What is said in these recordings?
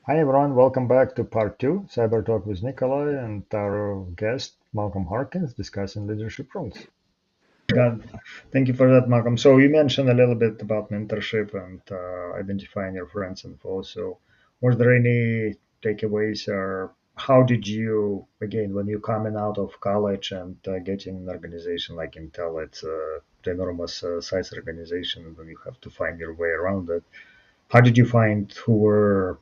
Hi everyone, welcome back to part two, Cyber Talk with Nikolay and our guest, Malcolm Harkins, discussing leadership roles. God, thank you for that, Malcolm. So you mentioned a little bit about mentorship and identifying your friends and foes. So was there any takeaways or how did you, again, when you coming out of college and getting an organization like Intel, it's an enormous size organization, and you have to find your way around it. How did you find who were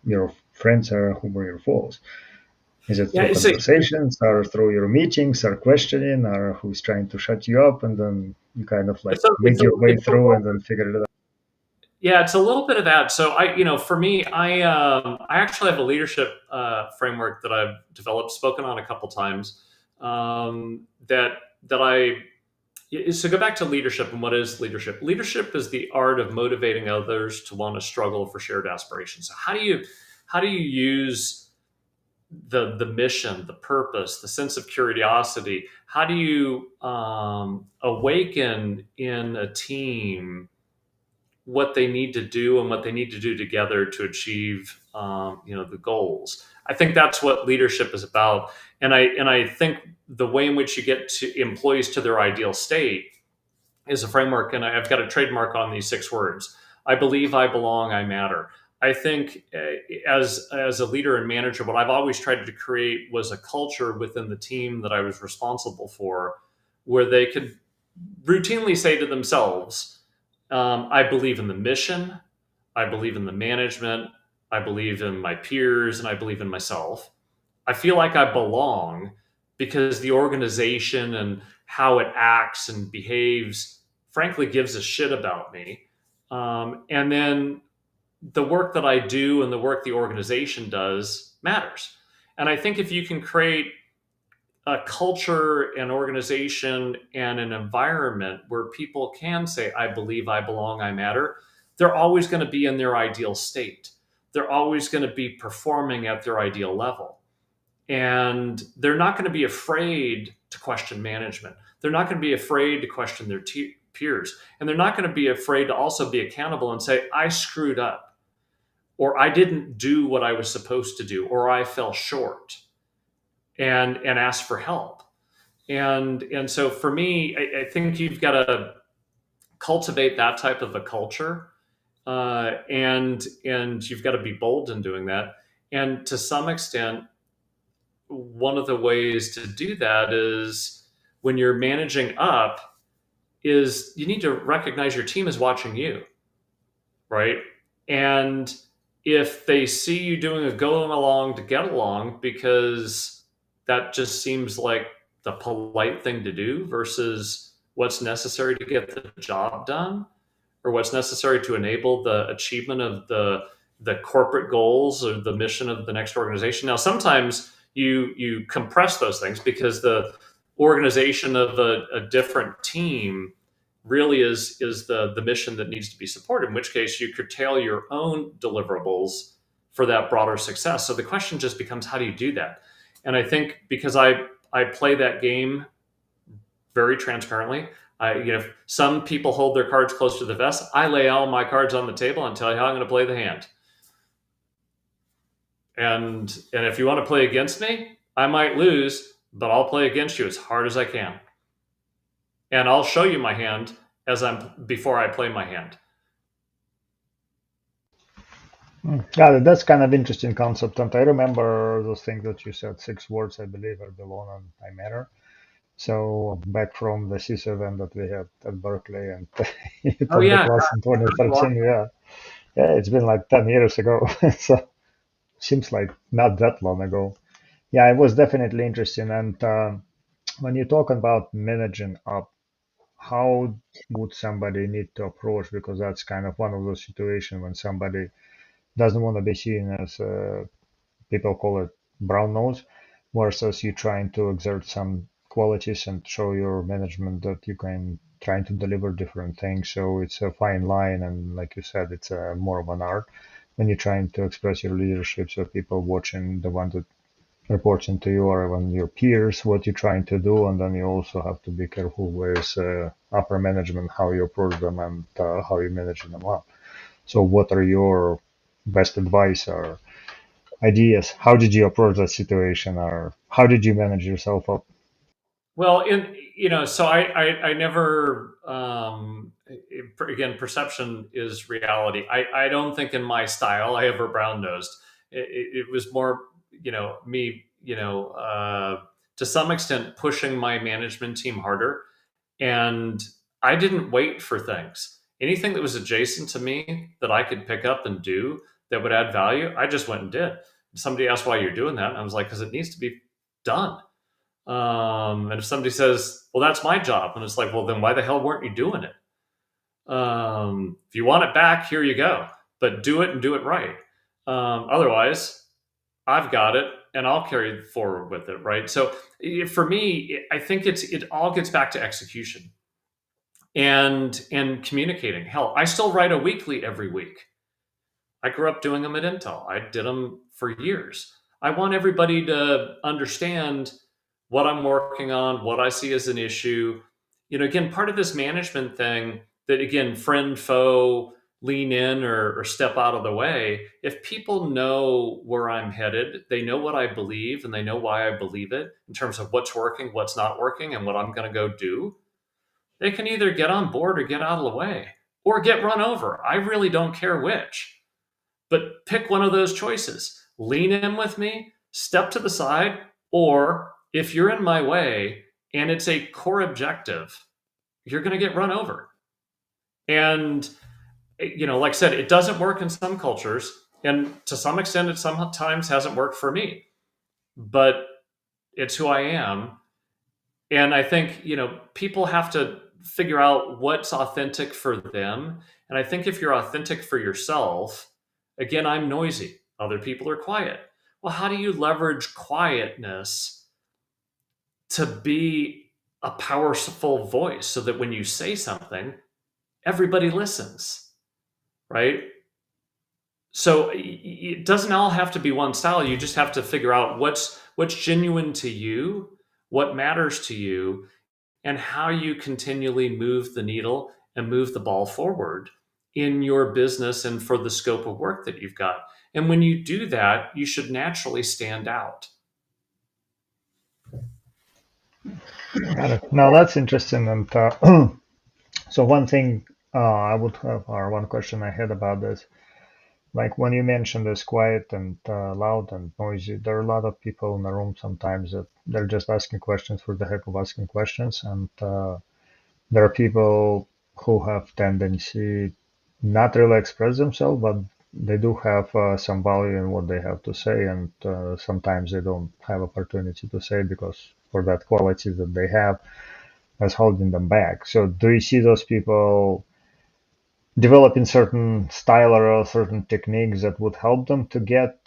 your friends or who were your foes? Is it through Yeah, so conversations or through your meetings or questioning or who's trying to shut you up and then you kind of like make your way it's a through little, and then figure it out? yeah, it's a little bit of that. So for me, I actually have a leadership framework that I've developed, spoken on a couple times. That that I So go back to leadership and what is leadership? Leadership is the art of motivating others to want to struggle for shared aspirations. So how do you use the mission, the purpose, the sense of curiosity? How do you awaken in a team what they need to do and what they need to do together to achieve the goals? I think that's what leadership is about, and I think the way in which you get to employees to their ideal state is a framework, and I've got a trademark on these 6 words. I believe, I belong, I matter. I think as a leader and manager, what I've always tried to create was a culture within the team that I was responsible for, where they could routinely say to themselves, I believe in the mission, I believe in the management, I believe in my peers, and I believe in myself. I feel like I belong because the organization and how it acts and behaves, frankly, gives a shit about me. And then the work that I do and the work the organization does matters. And I think if you can create a culture, an organization, and an environment where people can say, I believe, I belong, I matter, they're always going to be in their ideal state. They're always going to be performing at their ideal level. And they're not going to be afraid to question management. They're not going to be afraid to question their peers. And they're not going to be afraid to also be accountable and say, I screwed up, or I didn't do what I was supposed to do, or I fell short, and ask for help. And so for me, I think you've got to cultivate that type of a culture, and you've got to be bold in doing that. And to some extent, one of the ways to do that is when you're managing up, is you need to recognize your team is watching you, right? And if they see you doing a going along to get along because that just seems like the polite thing to do versus what's necessary to get the job done, or what's necessary to enable the achievement of the corporate goals or the mission of the next organization. Now, sometimes you compress those things because the organization of a different team really is the mission that needs to be supported, in which case you curtail your own deliverables for that broader success. So the question just becomes, how do you do that? And I think because I play that game very transparently. Some people hold their cards close to the vest. I lay all my cards on the table and tell you how I'm going to play the hand. And if you want to play against me, I might lose, but I'll play against you as hard as I can, and I'll show you my hand as I'm before I play my hand. Yeah, that's kind of interesting concept. And I remember those things that you said, 6 words, I believe, I belong and I matter. So back from the CISO event that we had at Berkeley and you Oh taught the yeah, class in God. 2013. Yeah. Yeah, it's been like 10 years ago. So seems like not that long ago. Yeah, it was definitely interesting. And when you talk about managing up, how would somebody need to approach? Because that's kind of one of those situations when somebody doesn't want to be seen as, people call it brown nose, versus you trying to exert some qualities and show your management that you can trying to deliver different things. So it's a fine line, and like you said, it's more of an art when you're trying to express your leadership. So people watching, the one that reports into you, or when your peers, what you're trying to do, and then you also have to be careful with upper management, how you approach them and how you manage them up. So what are your best advice, or ideas. How did you approach that situation, or how did you manage yourself up? Well, so I never, again, perception is reality. I don't think in my style I ever brown nosed. It was more, me, to some extent pushing my management team harder. And I didn't wait for things. Anything that was adjacent to me that I could pick up and do that would add value, I just went and did. Somebody asked why you're doing that. And I was like, because it needs to be done. And if somebody says, well, that's my job, and it's like, well, then why the hell weren't you doing it? If you want it back, here you go, but do it and do it right. Otherwise, I've got it and I'll carry forward with it. Right. So for me, I think it all gets back to execution and communicating. Hell, I still write a weekly every week. I grew up doing them at Intel. I did them for years. I want everybody to understand what I'm working on, what I see as an issue. Again, part of this management thing that, again, friend, foe, lean in or step out of the way. If people know where I'm headed, they know what I believe and they know why I believe it in terms of what's working, what's not working, and what I'm going to go do. They can either get on board or get out of the way or get run over. I really don't care which. But pick one of those choices. Lean in with me, step to the side, or if you're in my way and it's a core objective, you're going to get run over. And, like I said, it doesn't work in some cultures. And to some extent, it sometimes hasn't worked for me, but it's who I am. And I think, people have to figure out what's authentic for them. And I think if you're authentic for yourself, again, I'm noisy, other people are quiet. Well, how do you leverage quietness to be a powerful voice so that when you say something, everybody listens, right? So it doesn't all have to be one style. You just have to figure out what's genuine to you, what matters to you, and how you continually move the needle and move the ball forward in your business and for the scope of work that you've got. And when you do that, you should naturally stand out. Got it. Now that's interesting. And so one thing I would have, or one question I had about this, like when you mentioned this quiet and loud and noisy, there are a lot of people in the room sometimes that they're just asking questions for the heck of asking questions, and there are people who have tendency not really express themselves, but they do have some value in what they have to say, and sometimes they don't have opportunity to say because for that quality that they have that's holding them back. So do you see those people developing certain style or certain techniques that would help them to get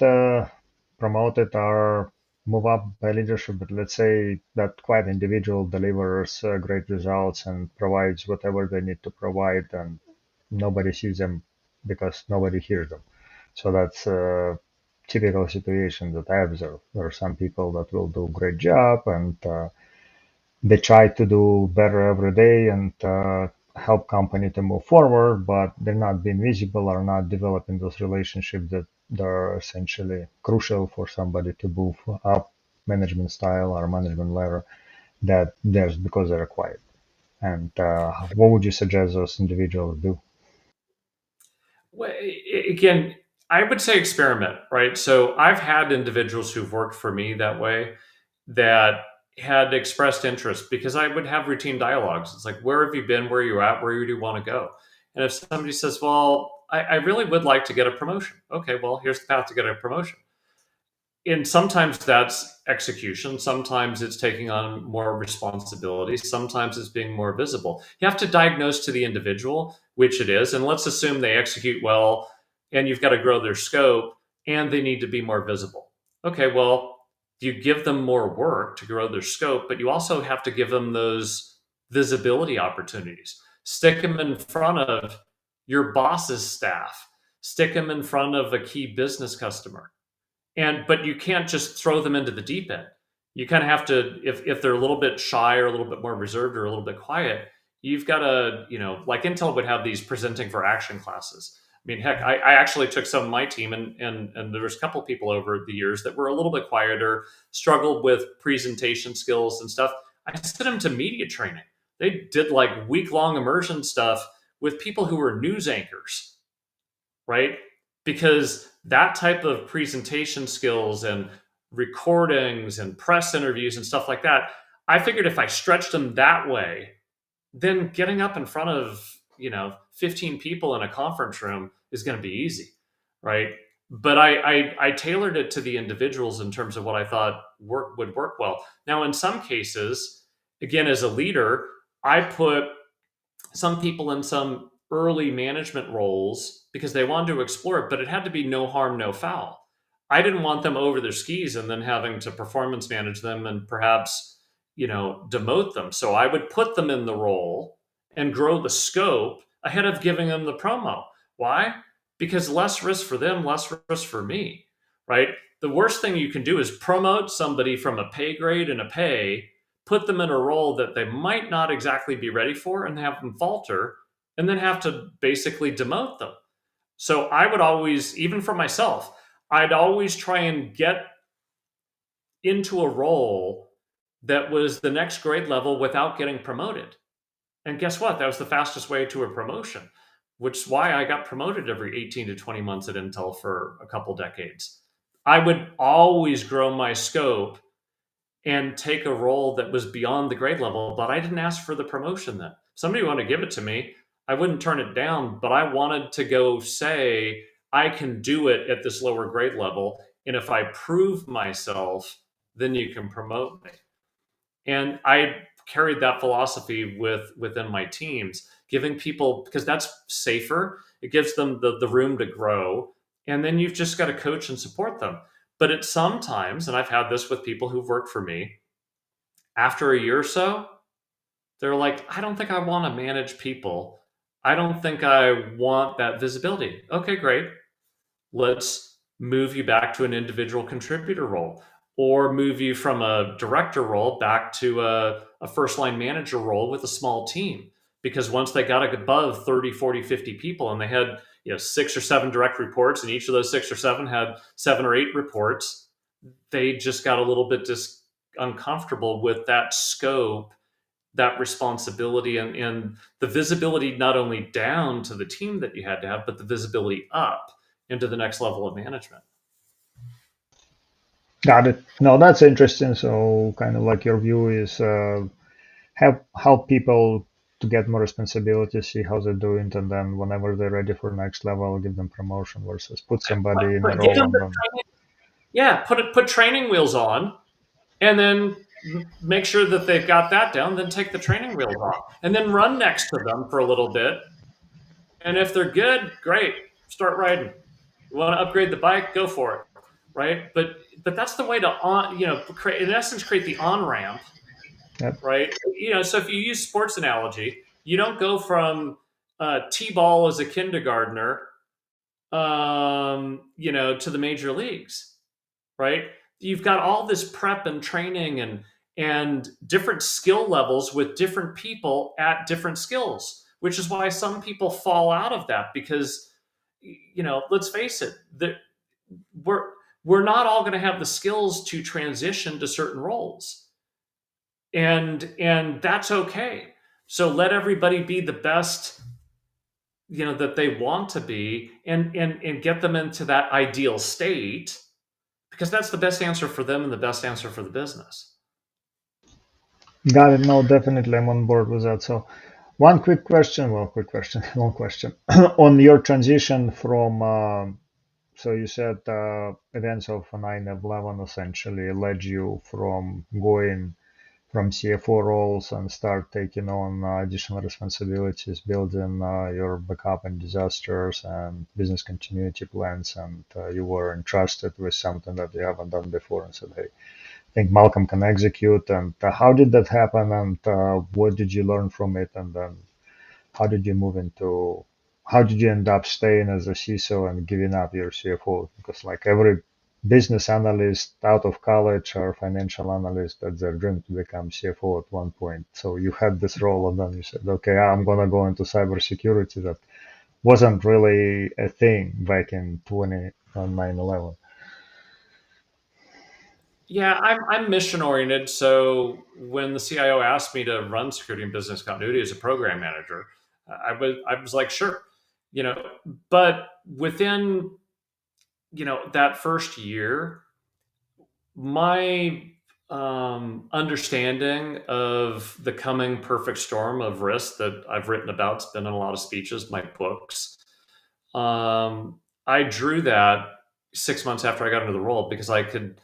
promoted or move up by leadership? But let's say that quiet individual delivers great results and provides whatever they need to provide, and nobody sees them because nobody hears them. So that's a typical situation that I observe. There are some people that will do a great job, and they try to do better every day and help company to move forward, but they're not being visible or not developing those relationships that are essentially crucial for somebody to move up management style or management ladder, that there's because they're quiet. And what would you suggest those individuals do? Well, again, I would say experiment, right? So I've had individuals who've worked for me that way that had expressed interest because I would have routine dialogues. It's like, where have you been? Where are you at? Where do you want to go? And if somebody says, well, I really would like to get a promotion. Okay, well, here's the path to get a promotion. And sometimes that's execution. Sometimes it's taking on more responsibility. Sometimes it's being more visible. You have to diagnose to the individual which it is. And let's assume they execute well and you've got to grow their scope and they need to be more visible. Okay, well, you give them more work to grow their scope, but you also have to give them those visibility opportunities. Stick them in front of your boss's staff, stick them in front of a key business customer, but you can't just throw them into the deep end. You kind of have to, if they're a little bit shy or a little bit more reserved or a little bit quiet, you've got to, like Intel would have these presenting for action classes. mean, heck, I actually took some of my team, and there was a couple people over the years that were a little bit quieter, struggled with presentation skills and stuff. I sent them to media training. They did like week-long immersion stuff with people who were news anchors, right? Because that type of presentation skills and recordings and press interviews and stuff like that, I figured if I stretched them that way, then getting up in front of 15 people in a conference room is going to be easy, right? But I tailored it to the individuals in terms of what I thought would work well. Now, in some cases, again, as a leader, I put some people in some early management roles because they wanted to explore it, but it had to be no harm, no foul. I didn't want them over their skis and then having to performance manage them and perhaps, demote them. So I would put them in the role and grow the scope ahead of giving them the promo. Why? Because less risk for them, less risk for me, right? The worst thing you can do is promote somebody from a pay grade and a pay, put them in a role that they might not exactly be ready for and have them falter, and then have to basically demote them. So I would always, even for myself, I'd always try and get into a role that was the next grade level without getting promoted. And guess what? That was the fastest way to a promotion, which is why I got promoted every 18 to 20 months at Intel for a couple decades. I would always grow my scope and take a role that was beyond the grade level, but I didn't ask for the promotion then. Somebody wanted to give it to me, I wouldn't turn it down, but I wanted to go say, I can do it at this lower grade level. And if I prove myself, then you can promote me. And I carried that philosophy within my teams, giving people, because that's safer, it gives them the room to grow. And then you've just got to coach and support them. But it's sometimes, and I've had this with people who've worked for me, after a year or so, they're like, I don't think I want to manage people. I don't think I want that visibility. Okay, great. Let's move you back to an individual contributor role, or move you from a director role back to a first line manager role with a small team. Because once they got above 30, 40, 50 people and they had 6 or 7 direct reports, and each of those 6 or 7 had 7 or 8 reports, they just got a little bit uncomfortable with that scope, that responsibility, and the visibility not only down to the team that you had to have, but the visibility up into the next level of management. Got it. No, that's interesting. So kind of like your view is help people to get more responsibility, see how they're doing, and then whenever they're ready for next level, give them promotion versus put somebody in a Give role them and then put training wheels on, and then make sure that they've got that down. Then take the training wheels off, and then run next to them for a little bit. And if they're good, great, start riding. You want to upgrade the bike, go for it, right? But that's the way to create, in essence, create the on ramp, yep. right? So if you use sports analogy, you don't go from t-ball as a kindergartner, to the major leagues, right? You've got all this prep and training and different skill levels with different people at different skills, which is why some people fall out of that because, let's face it, we're we're not all going to have the skills to transition to certain roles, and that's okay. So let everybody be the best that they want to be, and get them into that ideal state, because that's the best answer for them and the best answer for the business. Got it. No, definitely I'm on board with that. So one quick question, long question on your transition from so you said events of 9/11 essentially led you from going from CFO roles and start taking on additional responsibilities, building your backup and disasters and business continuity plans, and you were entrusted with something that you haven't done before and said, hey, I think Malcolm can execute. And how did that happen, and what did you learn from it, and then how did you move into how did you end up staying as a CISO and giving up your CFO? Because like every business analyst out of college or financial analyst, that's their dream to become CFO at one point. So you had this role and then you said, okay, I'm going to go into cybersecurity. That wasn't really a thing back in 20 on 9/11. Yeah, I'm mission oriented. So when the CIO asked me to run security and business continuity as a program manager, I was like, sure, you know. But within that first year, my understanding of the coming perfect storm of risk that I've written about, it's been in a lot of speeches, my books. I drew that 6 months after I got into the role because I could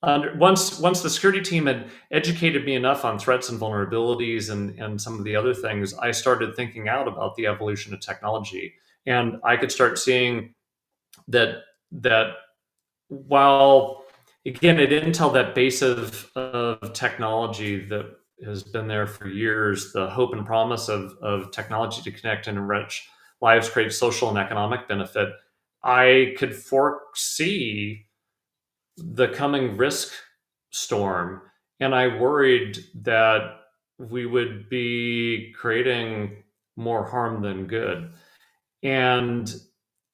once the security team had educated me enough on threats and vulnerabilities and some of the other things, I started thinking out about the evolution of technology, and I could start seeing that while again it didn't tell that base of technology that has been there for years, the hope and promise of technology to connect and enrich lives, create social and economic benefit, I could foresee the coming risk storm. And I worried that we would be creating more harm than good. And,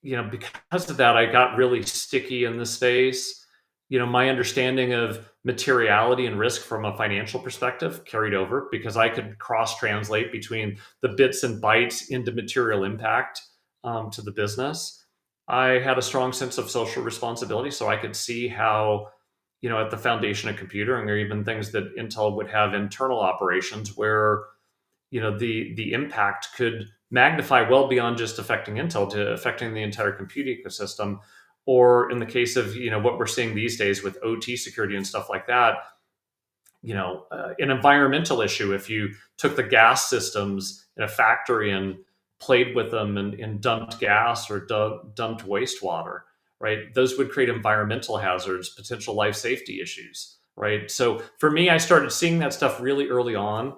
because of that, I got really sticky in the space. My understanding of materiality and risk from a financial perspective carried over because I could cross translate between the bits and bytes into material impact to the business. I had a strong sense of social responsibility, so I could see how, at the foundation of computing, or even things that Intel would have internal operations where the impact could magnify well beyond just affecting Intel to affecting the entire compute ecosystem. Or in the case of what we're seeing these days with OT security and stuff like that, an environmental issue. If you took the gas systems in a factory and played with them and dumped gas or dumped wastewater, right? Those would create environmental hazards, potential life safety issues, right? So for me, I started seeing that stuff really early on,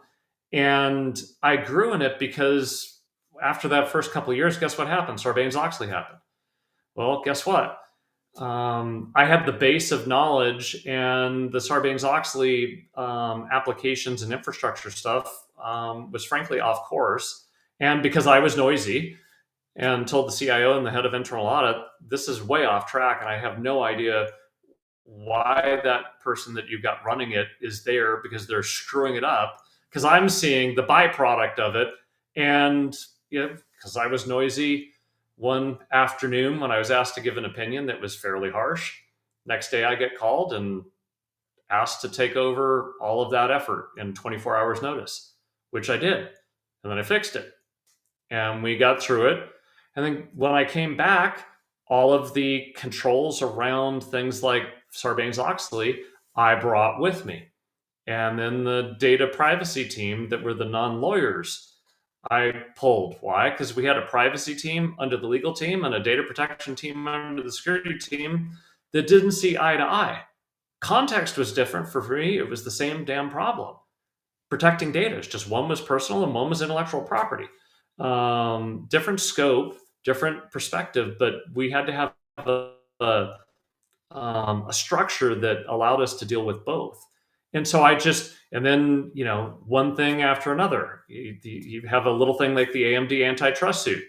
and I grew in it because after that first couple of years, guess what happened? Sarbanes-Oxley happened. Well, guess what? I had the base of knowledge, and the Sarbanes-Oxley applications and infrastructure stuff was frankly off course. And because I was noisy and told the CIO and the head of internal audit, this is way off track, and I have no idea why that person that you've got running it is there, because they're screwing it up. Because I'm seeing the byproduct of it, and because I was noisy one afternoon when I was asked to give an opinion that was fairly harsh. Next day, I get called and asked to take over all of that effort in 24 hours notice, which I did. And then I fixed it. And we got through it. And then when I came back, all of the controls around things like Sarbanes-Oxley, I brought with me. And then the data privacy team that were the non-lawyers, I pulled. Why? Because we had a privacy team under the legal team and a data protection team under the security team that didn't see eye to eye. Context was different for me. It was the same damn problem. Protecting data. It's just one was personal and one was intellectual property. Different scope, different perspective, but we had to have a structure that allowed us to deal with both. And so and then, one thing after another. You have a little thing like the AMD antitrust suit.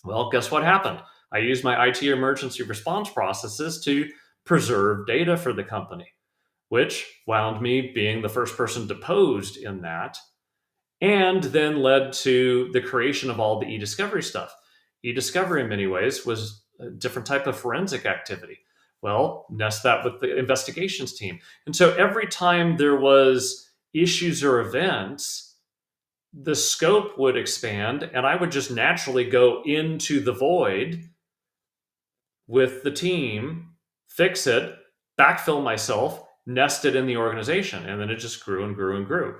Well, guess what happened? I used my IT emergency response processes to preserve data for the company, which wound me being the first person deposed in that, and then led to the creation of all the e-discovery stuff. E-discovery, in many ways, was a different type of forensic activity. Well, nest that with the investigations team. And so every time there was issues or events, the scope would expand, and I would just naturally go into the void with the team, fix it, backfill myself, nest it in the organization, and then it just grew and grew and grew.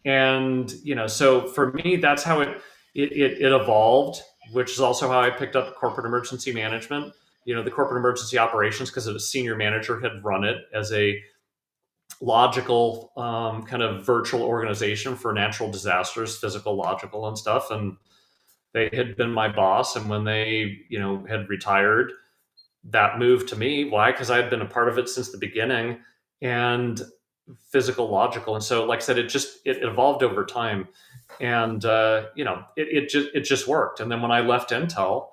And so for me, that's how it evolved, which is also how I picked up corporate emergency management. The corporate emergency operations, because a senior manager had run it as a logical kind of virtual organization for natural disasters, physical, logical, and stuff. And they had been my boss, and when they had retired, that moved to me. Why? Because I had been a part of it since the beginning, and physical, logical. And so, like I said, it evolved over time. And it just worked. And then when I left Intel,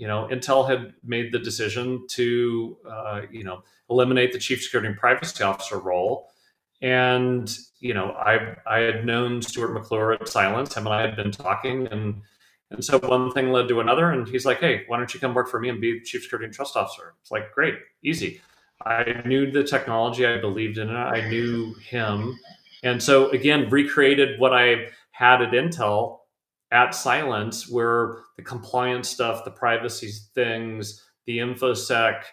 Intel had made the decision to eliminate the chief security and privacy officer role. And I had known Stuart McClure at Silence. Him and I had been talking, and so one thing led to another. And he's like, "Hey, why don't you come work for me and be the chief security and trust officer?" It's like, great, easy. I knew the technology. I believed in it. I knew him. And so again, recreated what I had at Intel at Silence, where the compliance stuff, the privacy things, the infosec,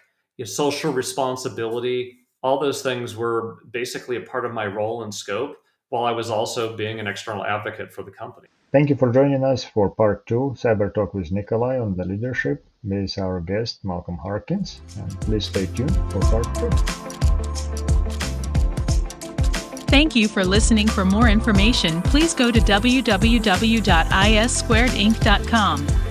social responsibility, all those things were basically a part of my role and scope, while I was also being an external advocate for the company. Thank you for joining us for part 2, Cyber Talk with Nikolay on the leadership with our guest, Malcolm Harkins. And please stay tuned for part 3. Thank you for listening. For more information, please go to www.issquaredinc.com.